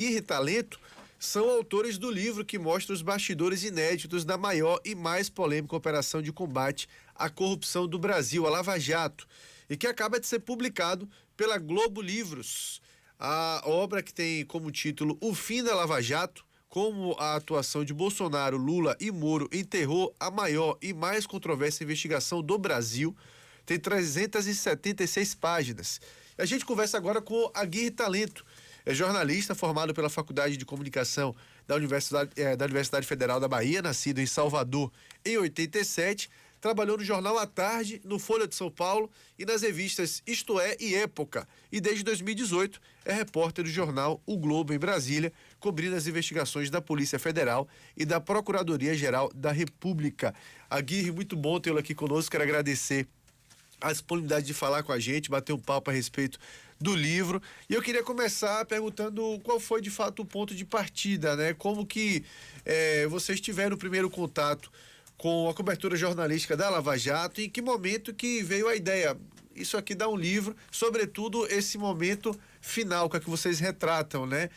e Talento são autores do livro que mostra os bastidores inéditos da maior e mais polêmica operação de combate à corrupção do Brasil, a Lava Jato, e que acaba de ser publicado pela Globo Livros. A obra, que tem como título O Fim da Lava Jato, como a atuação de Bolsonaro, Lula e Moro enterrou a maior e mais controversa investigação do Brasil, tem 376 páginas. A gente conversa agora com Aguirre Talento. É jornalista formado pela Faculdade de Comunicação da Universidade Federal da Bahia, nascido em Salvador em 87, trabalhou no jornal à tarde, no Folha de São Paulo e nas revistas Isto É e Época. E desde 2018 é repórter do jornal O Globo em Brasília, cobrindo as investigações da Polícia Federal e da Procuradoria-Geral da República. Aguirre, muito bom tê-lo aqui conosco, quero agradecer a disponibilidade de falar com a gente, bater um papo a respeito do livro. E eu queria começar perguntando qual foi de fato o ponto de partida, né? Como que vocês tiveram o primeiro contato com a cobertura jornalística da Lava Jato e em que momento que veio a ideia? Isso aqui dá um livro, sobretudo esse momento final que vocês retratam, né?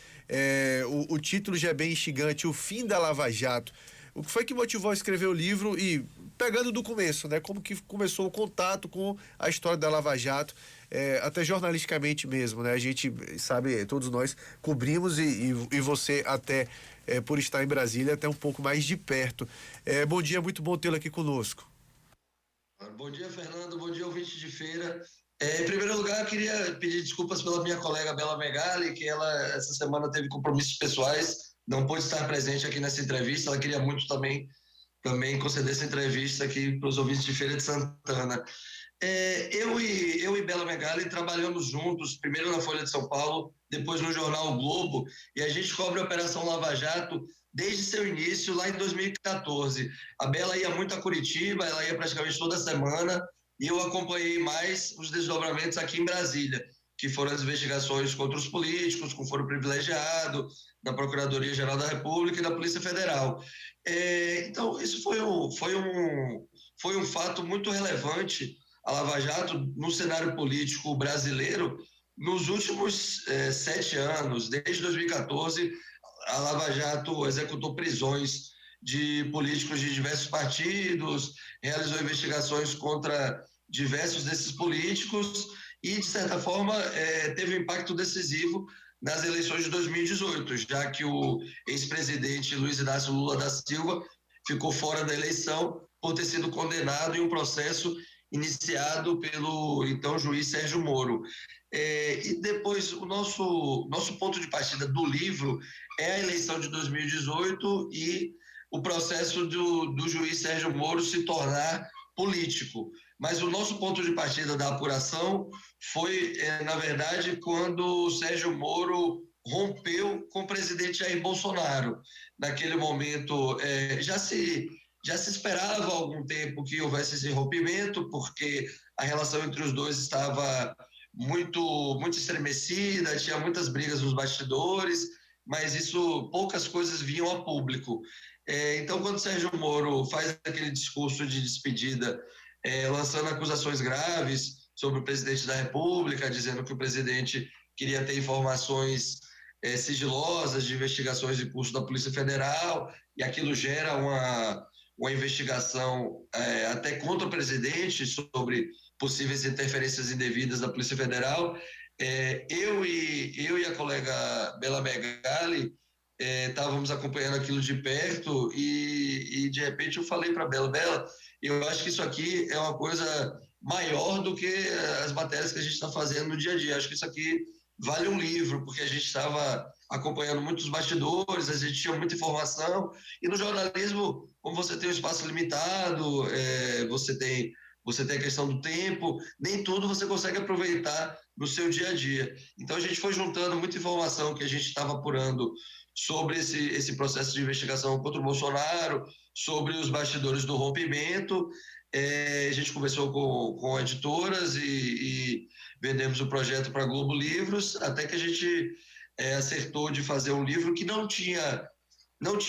O título já é bem instigante, O Fim da Lava Jato. O que foi que motivou a escrever o livro e pegando do começo, né? Como que começou o contato com a história da Lava Jato, até jornalisticamente mesmo, né? A gente sabe, todos nós cobrimos e você até, por estar em Brasília, até um pouco mais de perto. Bom dia, muito bom tê-lo aqui conosco. Bom dia, Fernando. Bom dia, ouvinte de feira. Em primeiro lugar, eu queria pedir desculpas pela minha colega Bela Megali, que ela essa semana teve compromissos pessoais, não pôde estar presente aqui nessa entrevista. Ela queria muito também conceder essa entrevista aqui para os ouvintes de Feira de Santana. Eu e Bela Megali trabalhamos juntos, primeiro na Folha de São Paulo, depois no jornal o Globo, e a gente cobre a Operação Lava Jato desde seu início, lá em 2014. A Bela ia muito a Curitiba, ela ia praticamente toda semana, e eu acompanhei mais os desdobramentos aqui em Brasília, que foram as investigações contra os políticos, com foro privilegiado, da Procuradoria-Geral da República e da Polícia Federal. Então, isso foi um fato muito relevante, a Lava Jato, no cenário político brasileiro, nos últimos 7 anos, desde 2014, a Lava Jato executou prisões de políticos de diversos partidos, realizou investigações contra diversos desses políticos e, de certa forma, teve um impacto decisivo nas eleições de 2018, já que o ex-presidente Luiz Inácio Lula da Silva ficou fora da eleição por ter sido condenado em um processo iniciado pelo então juiz Sérgio Moro. E depois, o nosso ponto de partida do livro é a eleição de 2018 e o processo do juiz Sérgio Moro se tornar político. Mas o nosso ponto de partida da apuração foi, na verdade, quando o Sérgio Moro rompeu com o presidente Jair Bolsonaro. Naquele momento, já se esperava há algum tempo que houvesse esse rompimento, porque a relação entre os dois estava muito estremecida, tinha muitas brigas nos bastidores, mas poucas coisas vinham a público. Então, quando Sérgio Moro faz aquele discurso de despedida, lançando acusações graves sobre o presidente da República, dizendo que o presidente queria ter informações sigilosas de investigações em curso da Polícia Federal, e aquilo gera uma investigação até contra o presidente sobre possíveis interferências indevidas da Polícia Federal. Eu e a colega Bela Megali estávamos acompanhando aquilo de perto e de repente eu falei para Bela, eu acho que isso aqui é uma coisa maior do que as matérias que a gente está fazendo no dia a dia. Acho que isso aqui vale um livro, porque a gente estava acompanhando muitos bastidores, a gente tinha muita informação, e no jornalismo, como você tem um espaço limitado, você tem a questão do tempo, nem tudo você consegue aproveitar no seu dia a dia. Então a gente foi juntando muita informação que a gente estava apurando sobre esse processo de investigação contra o Bolsonaro, sobre os bastidores do rompimento. A gente conversou com editoras e vendemos o projeto para a Globo Livros, até que a gente acertou de fazer um livro que não tinha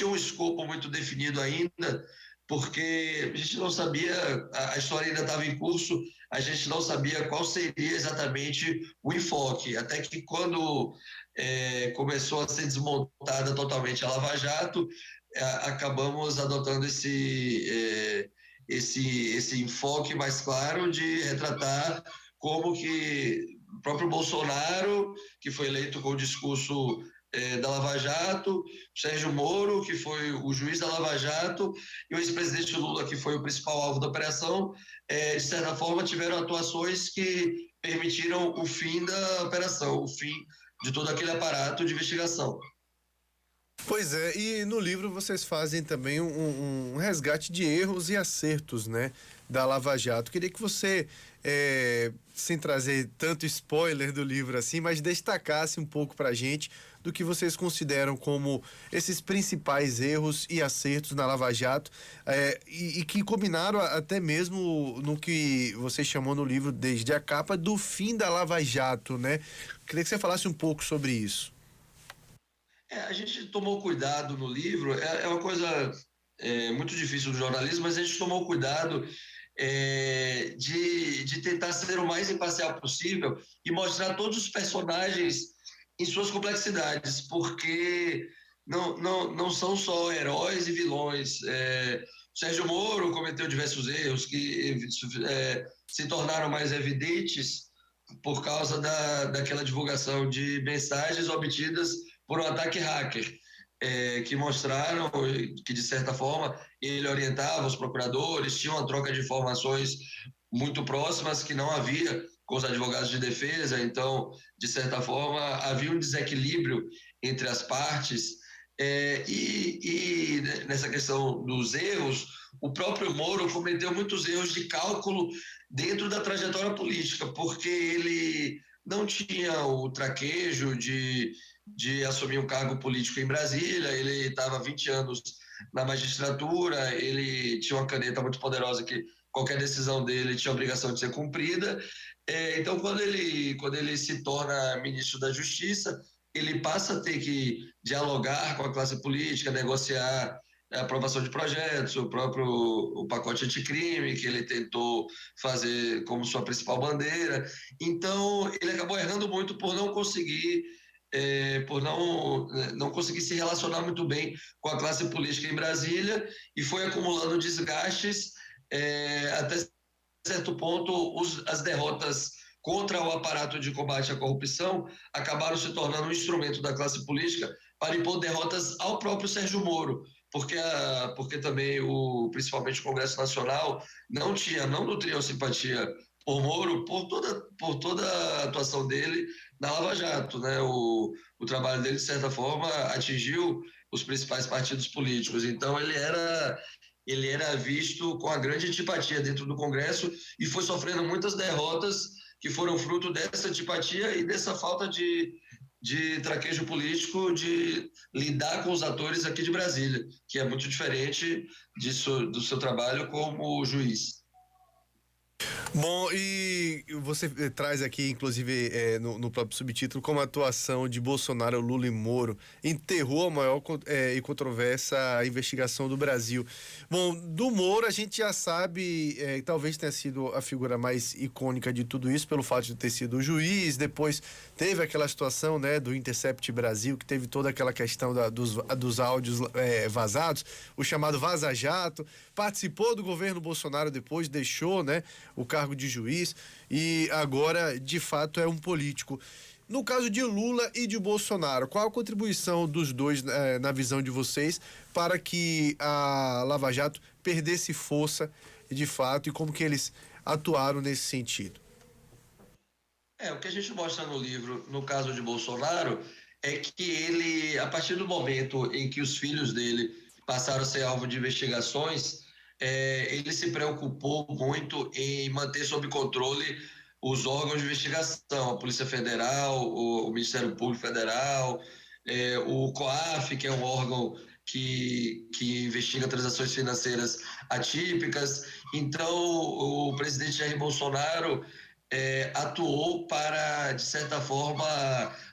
um escopo muito definido ainda, porque a gente não sabia, a história ainda estava em curso, a gente não sabia qual seria exatamente o enfoque, até que quando começou a ser desmontada totalmente a Lava Jato, acabamos adotando esse enfoque mais claro de retratar como que o próprio Bolsonaro, que foi eleito com o discurso da Lava Jato, Sérgio Moro, que foi o juiz da Lava Jato, e o ex-presidente Lula, que foi o principal alvo da operação, de certa forma tiveram atuações que permitiram o fim da operação, o fim de todo aquele aparato de investigação. Pois é, e no livro vocês fazem também um resgate de erros e acertos, né, da Lava Jato. Queria que você, sem trazer tanto spoiler do livro assim, mas destacasse um pouco pra gente do que vocês consideram como esses principais erros e acertos na Lava Jato, e que combinaram até mesmo no que você chamou no livro, desde a capa, do fim da Lava Jato, né? Queria que você falasse um pouco sobre isso. A gente tomou cuidado no livro, é uma coisa muito difícil do jornalismo, mas a gente tomou cuidado de tentar ser o mais imparcial possível e mostrar todos os personagens em suas complexidades, porque não são só heróis e vilões. Sérgio Moro cometeu diversos erros que se tornaram mais evidentes por causa daquela divulgação de mensagens obtidas por um ataque hacker, que mostraram que, de certa forma, ele orientava os procuradores, tinha uma troca de informações muito próximas que não havia com os advogados de defesa, então, de certa forma, havia um desequilíbrio entre as partes, e nessa questão dos erros, o próprio Moro cometeu muitos erros de cálculo dentro da trajetória política, porque ele não tinha o traquejo de assumir um cargo político em Brasília, ele estava 20 anos na magistratura, ele tinha uma caneta muito poderosa que qualquer decisão dele tinha a obrigação de ser cumprida. Então, quando ele se torna ministro da Justiça, ele passa a ter que dialogar com a classe política, negociar a aprovação de projetos, o pacote anticrime, que ele tentou fazer como sua principal bandeira. Então, ele acabou errando muito por não conseguir não conseguir se relacionar muito bem com a classe política em Brasília e foi acumulando desgastes até certo ponto as derrotas contra o aparato de combate à corrupção acabaram se tornando um instrumento da classe política para impor derrotas ao próprio Sérgio Moro, porque também principalmente o Congresso Nacional não nutria simpatia por Moro por toda a atuação dele na Lava Jato, né? O trabalho dele, de certa forma, atingiu os principais partidos políticos. Então, ele era visto com a grande antipatia dentro do Congresso e foi sofrendo muitas derrotas que foram fruto dessa antipatia e dessa falta de traquejo político, de lidar com os atores aqui de Brasília, que é muito diferente do seu trabalho como juiz. Bom, e você traz aqui, inclusive, no próprio subtítulo, como a atuação de Bolsonaro, Lula e Moro enterrou a maior e controversa investigação do Brasil. Bom, do Moro a gente já sabe, talvez tenha sido a figura mais icônica de tudo isso, pelo fato de ter sido o juiz, depois teve aquela situação, né, do Intercept Brasil, que teve toda aquela questão dos áudios vazados, o chamado Vaza Jato, participou do governo Bolsonaro depois, deixou, né, o cargo de juiz e agora, de fato, é um político. No caso de Lula e de Bolsonaro, qual a contribuição dos dois, na visão de vocês, para que a Lava Jato perdesse força, de fato, e como que eles atuaram nesse sentido? O que a gente mostra no livro, no caso de Bolsonaro, é que ele, a partir do momento em que os filhos dele passaram a ser alvo de investigações, ele se preocupou muito em manter sob controle os órgãos de investigação, a Polícia Federal, o Ministério Público Federal, o COAF, que é um órgão que investiga transações financeiras atípicas. Então, o presidente Jair Bolsonaro atuou para, de certa forma,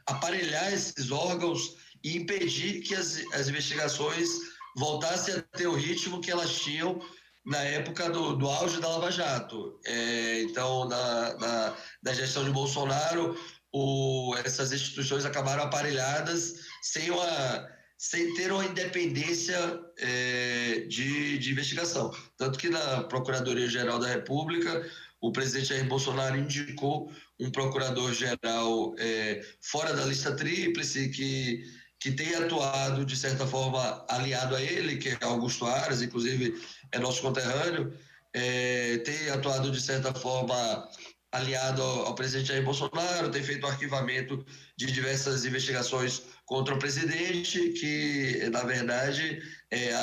aparelhar esses órgãos e impedir que as investigações voltassem a ter o ritmo que elas tinham na época do auge da Lava Jato. Então, na gestão de Bolsonaro, essas instituições acabaram aparelhadas sem ter uma independência de investigação. Tanto que na Procuradoria-Geral da República, o presidente Jair Bolsonaro indicou um procurador-geral fora da lista tríplice, que tem atuado, de certa forma, aliado a ele, que é Augusto Aras, inclusive é nosso conterrâneo, tem atuado, de certa forma, aliado ao presidente Jair Bolsonaro, tem feito o arquivamento de diversas investigações contra o presidente, que, na verdade,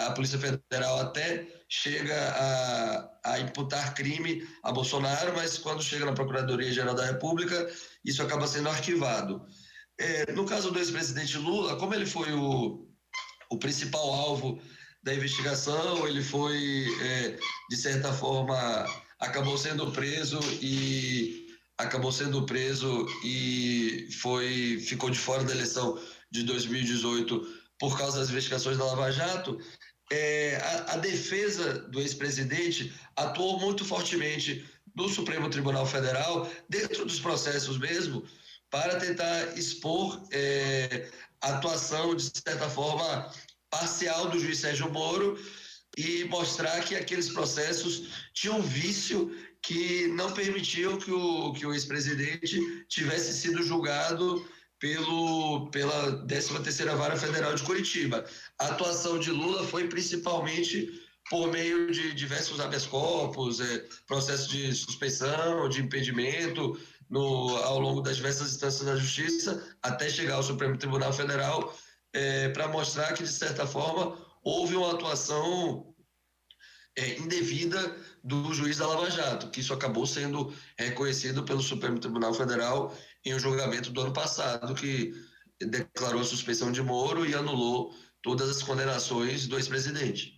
a Polícia Federal até chega a imputar crime a Bolsonaro, mas quando chega na Procuradoria-Geral da República, isso acaba sendo arquivado. No caso do ex-presidente Lula, como ele foi o principal alvo da investigação, ele foi, de certa forma, ficou de fora da eleição de 2018 por causa das investigações da Lava Jato. A defesa do ex-presidente atuou muito fortemente no Supremo Tribunal Federal, dentro dos processos mesmo, para tentar expor a atuação, de certa forma, parcial do juiz Sérgio Moro e mostrar que aqueles processos tinham vício que não permitiam que o ex-presidente tivesse sido julgado pela 13ª Vara Federal de Curitiba. A atuação de Lula foi principalmente por meio de diversos habeas corpus, processos de suspeição, de impedimento, ao longo das diversas instâncias da Justiça, até chegar ao Supremo Tribunal Federal, para mostrar que, de certa forma, houve uma atuação indevida do juiz da Lava Jato, que isso acabou sendo reconhecido pelo Supremo Tribunal Federal em um julgamento do ano passado, que declarou a suspeição de Moro e anulou todas as condenações do ex-presidente.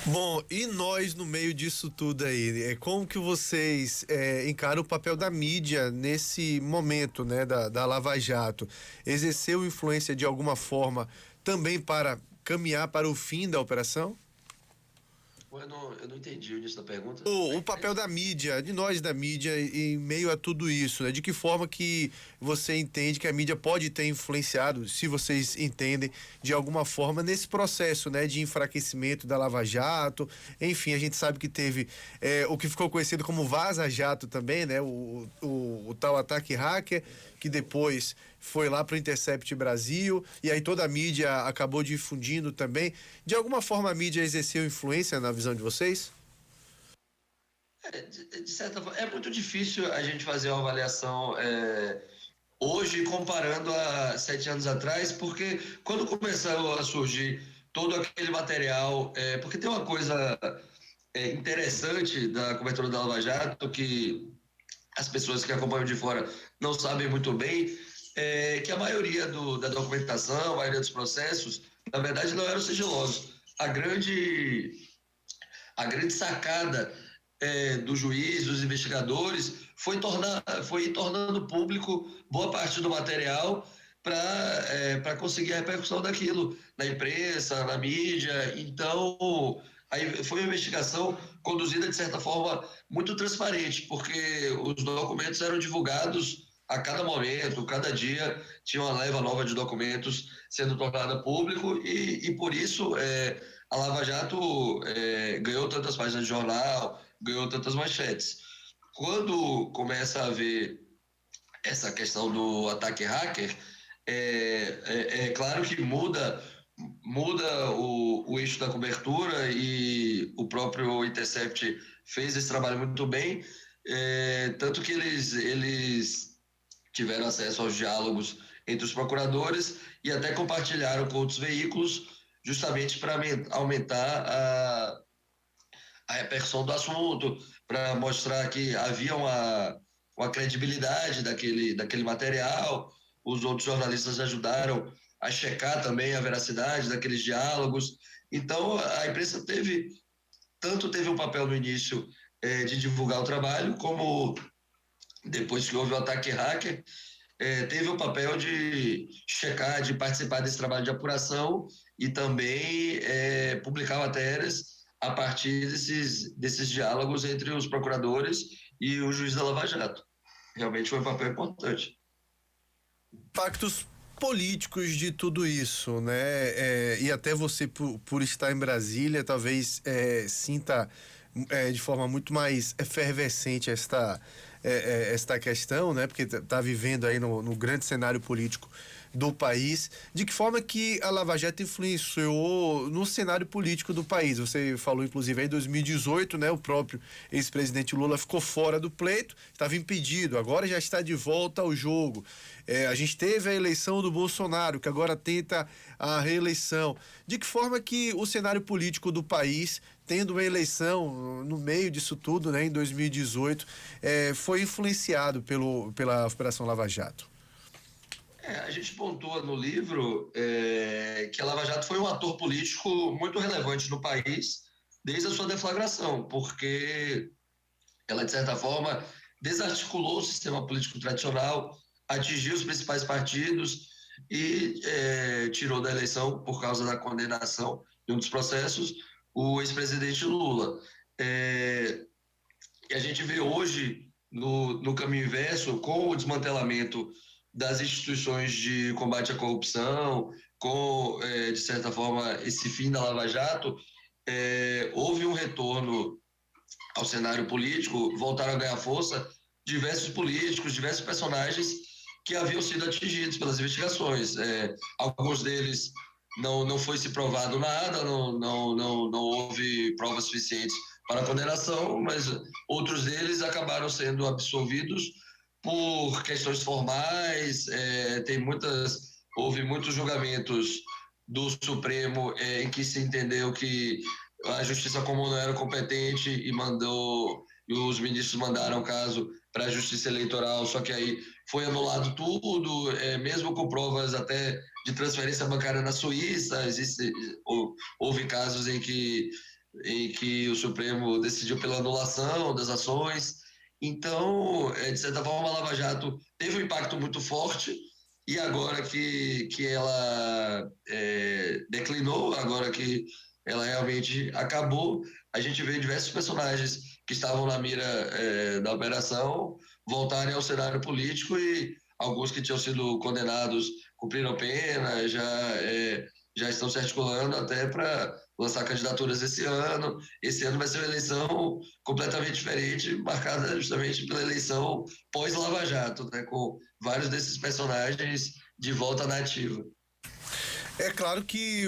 Bom, e nós no meio disso tudo aí, como que vocês encaram o papel da mídia nesse momento, né, da Lava Jato? Exerceu influência de alguma forma também para caminhar para o fim da operação? Eu não entendi o início da pergunta. O papel da mídia, de nós da mídia, em meio a tudo isso, né? De que forma que você entende que a mídia pode ter influenciado, se vocês entendem, de alguma forma, nesse processo, né? De enfraquecimento da Lava Jato. Enfim, a gente sabe que teve o que ficou conhecido como Vaza Jato também, né? O tal ataque hacker, que depois foi lá para o Intercept Brasil, e aí toda a mídia acabou difundindo também. De alguma forma a mídia exerceu influência na visão de vocês? De certa forma, é muito difícil a gente fazer uma avaliação hoje comparando a 7 anos atrás, porque quando começou a surgir todo aquele material, porque tem uma coisa interessante da cobertura da Lava Jato, que as pessoas que acompanham de fora não sabem muito bem, que a maioria da documentação, a maioria dos processos, na verdade, não eram sigilosos. A grande sacada do juiz, dos investigadores, foi ir tornando público boa parte do material para conseguir a repercussão daquilo na imprensa, na mídia. Então, aí foi uma investigação conduzida, de certa forma, muito transparente, porque os documentos eram divulgados a cada momento, cada dia tinha uma leva nova de documentos sendo tornada público e por isso a Lava Jato ganhou tantas páginas de jornal, ganhou tantas manchetes. Quando começa a haver essa questão do ataque hacker, é claro que muda o eixo da cobertura e o próprio Intercept fez esse trabalho muito bem, tanto que eles tiveram acesso aos diálogos entre os procuradores e até compartilharam com outros veículos, justamente para aumentar a repercussão do assunto, para mostrar que havia uma credibilidade daquele material. Os outros jornalistas ajudaram a checar também a veracidade daqueles diálogos. Então, a imprensa teve um papel no início de divulgar o trabalho, como depois que houve o ataque hacker, teve o papel de checar, de participar desse trabalho de apuração e também publicar matérias a partir desses diálogos entre os procuradores e o juiz da Lava Jato. Realmente foi um papel importante. Impactos políticos de tudo isso, né? E até você, por estar em Brasília, talvez sinta de forma muito mais efervescente esta questão, né? Porque tá vivendo aí no grande cenário político do país. De que forma que a Lava Jato influenciou no cenário político do país? Você falou, inclusive, aí em 2018, né? O próprio ex-presidente Lula ficou fora do pleito, estava impedido, agora já está de volta ao jogo. A gente teve a eleição do Bolsonaro, que agora tenta a reeleição. De que forma que o cenário político do país, tendo uma eleição no meio disso tudo, né, em 2018, foi influenciado pela Operação Lava Jato? A gente pontua no livro que a Lava Jato foi um ator político muito relevante no país desde a sua deflagração, porque ela, de certa forma, desarticulou o sistema político tradicional, atingiu os principais partidos e tirou da eleição, por causa da condenação de um dos processos, o ex-presidente Lula. E a gente vê hoje, no caminho inverso, com o desmantelamento das instituições de combate à corrupção, com, de certa forma, esse fim da Lava Jato, houve um retorno ao cenário político, voltaram a ganhar força diversos políticos, diversos personagens que haviam sido atingidos pelas investigações. Alguns deles não foi se provado nada, não houve provas suficientes para a condenação, mas outros deles acabaram sendo absolvidos por questões formais. Houve muitos julgamentos do Supremo em que se entendeu que a Justiça Comum não era competente e os ministros mandaram o caso para a Justiça Eleitoral, só que aí foi anulado tudo, mesmo com provas até de transferência bancária na Suíça. Houve casos em que o Supremo decidiu pela anulação das ações. Então, de certa forma, a Lava Jato teve um impacto muito forte, e agora que ela declinou, agora que ela realmente acabou, a gente vê diversos personagens que estavam na mira da operação voltarem ao cenário político, e alguns que tinham sido condenados cumpriram pena, já estão se articulando até para lançar candidaturas esse ano. Esse ano vai ser uma eleição completamente diferente, marcada justamente pela eleição pós-Lava Jato, né, com vários desses personagens de volta na ativa. É claro que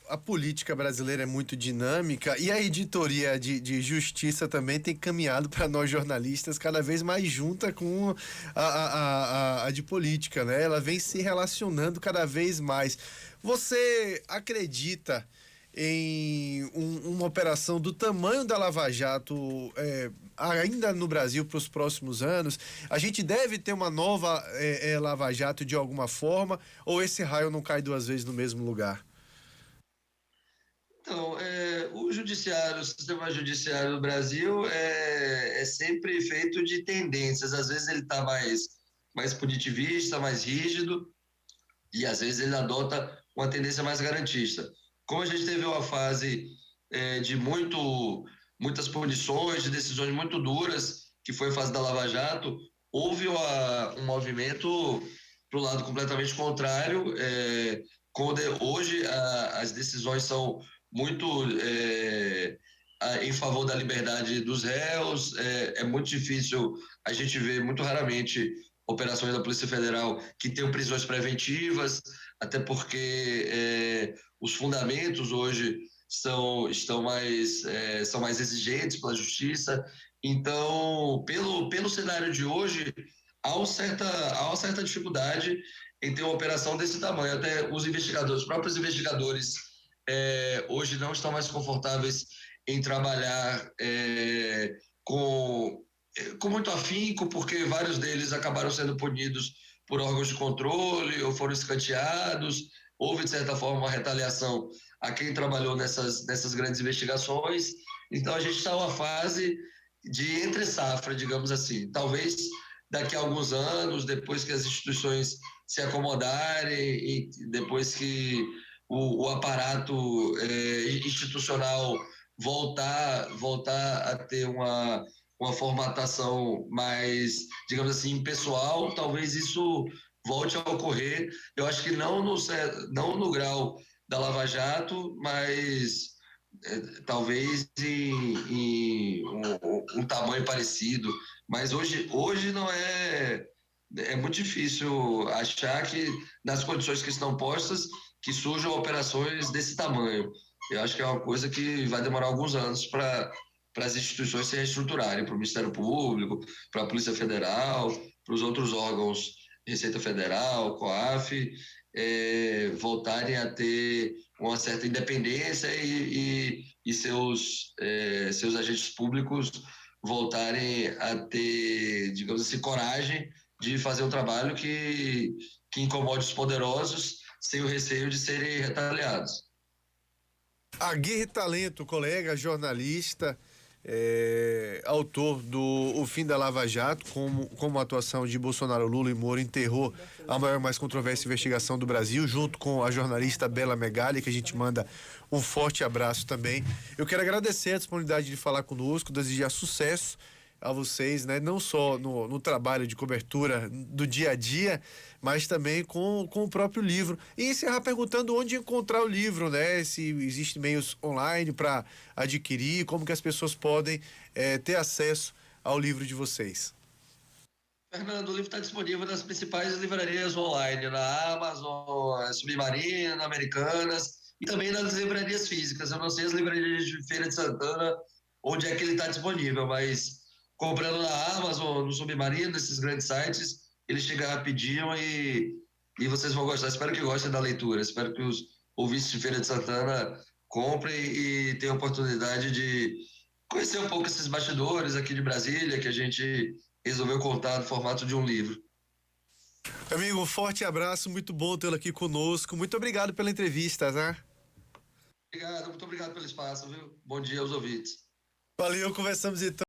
a política brasileira é muito dinâmica, e a editoria de justiça também tem caminhado para nós jornalistas cada vez mais junta com a de política, né? Ela vem se relacionando cada vez mais. Você acredita em uma operação do tamanho da Lava Jato ainda no Brasil para os próximos anos? A gente deve ter uma nova Lava Jato de alguma forma, ou esse raio não cai duas vezes no mesmo lugar? Então, o sistema judiciário do Brasil é sempre feito de tendências. Às vezes ele está mais punitivista, mais rígido, e às vezes ele adota uma tendência mais garantista. Como a gente teve uma fase de muitas punições, de decisões muito duras, que foi a fase da Lava Jato, houve um movimento para o lado completamente contrário. Hoje as decisões são muito em favor da liberdade dos réus. É muito difícil, a gente vê muito raramente operações da Polícia Federal que tenham prisões preventivas, até porque os fundamentos hoje são mais exigentes pela justiça. Então, pelo cenário de hoje, há uma certa dificuldade em ter uma operação desse tamanho. Até os próprios investigadores, hoje não estão mais confortáveis em trabalhar com muito afinco, porque vários deles acabaram sendo punidos por órgãos de controle ou foram escanteados. Houve, de certa forma, uma retaliação a quem trabalhou nessas grandes investigações. Então, a gente está numa fase de entre-safra, digamos assim. Talvez daqui a alguns anos, depois que as instituições se acomodarem e depois que o aparato institucional voltar a ter uma formatação mais, digamos assim, pessoal, talvez isso volte a ocorrer. Eu acho que não no grau da Lava Jato, mas talvez em um tamanho parecido. Mas hoje não é muito difícil achar que, nas condições que estão postas, que surjam operações desse tamanho. Eu acho que é uma coisa que vai demorar alguns anos para as instituições se reestruturarem, para o Ministério Público, para a Polícia Federal, para os outros órgãos, Receita Federal, COAF, voltarem a ter uma certa independência e seus agentes públicos voltarem a ter, digamos assim, coragem de fazer um trabalho que incomode os poderosos sem o receio de serem retaliados. Aguirre Talento, colega, jornalista, autor do O Fim da Lava Jato, como a atuação de Bolsonaro, Lula e Moro enterrou a maior e mais controversa investigação do Brasil, junto com a jornalista Bela Megali, que a gente manda um forte abraço também. Eu quero agradecer a disponibilidade de falar conosco, desejar sucesso a vocês, né? Não só no trabalho de cobertura do dia a dia, mas também com o próprio livro. E encerrar perguntando onde encontrar o livro, né? Se existem meios online para adquirir, como que as pessoas podem ter acesso ao livro de vocês. Fernando, o livro está disponível nas principais livrarias online, na Amazon, Submarino, Americanas e também nas livrarias físicas. Eu não sei as livrarias de Feira de Santana onde é que ele está disponível, mas comprando na Amazon, no Submarino, nesses grandes sites, ele chega rapidinho e vocês vão gostar. Espero que gostem da leitura. Espero que os ouvintes de Feira de Santana comprem e tenham a oportunidade de conhecer um pouco esses bastidores aqui de Brasília, que a gente resolveu contar no formato de um livro. Amigo, um forte abraço, muito bom tê-lo aqui conosco. Muito obrigado pela entrevista, né? Obrigado, muito obrigado pelo espaço, viu? Bom dia aos ouvintes. Valeu, conversamos então.